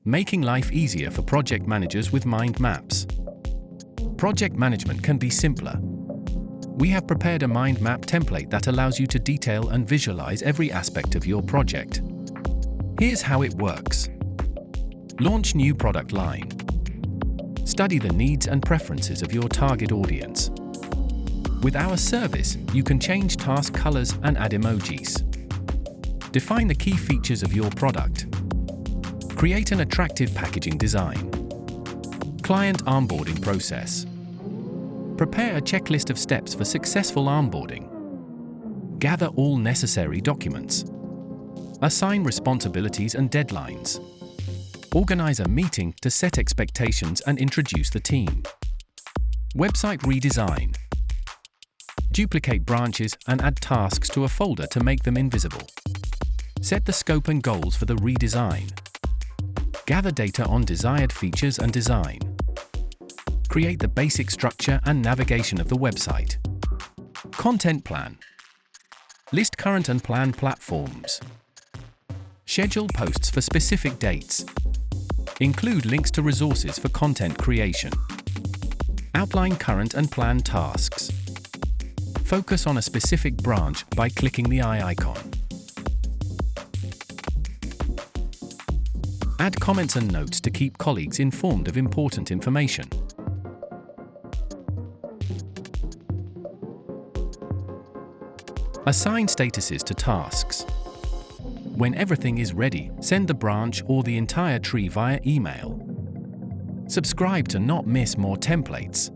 making life easier for project managers with mind maps. Project management can be simpler. We have prepared a mind map template that allows you to detail and visualize every aspect of your project. Here's how it works. Launch new product line. Study the needs and preferences of your target audience. With our service, you can change task colors and add emojis. Define the key features of your product. Create an attractive packaging design. Client onboarding process. Prepare a checklist of steps for successful onboarding. Gather all necessary documents. Assign responsibilities and deadlines. Organize a meeting to set expectations and introduce the team. Website redesign. Duplicate branches and add tasks to a folder to make them invisible. Set the scope and goals for the redesign. Gather data on desired features and design. Create the basic structure and navigation of the website. Content plan. List current and planned platforms. Schedule posts for specific dates. Include links to resources for content creation. Outline current and planned tasks. Focus on a specific branch by clicking the eye icon. Add comments and notes to keep colleagues informed of important information. Assign statuses to tasks. When everything is ready, send the branch or the entire tree via email. Subscribe to not miss more templates.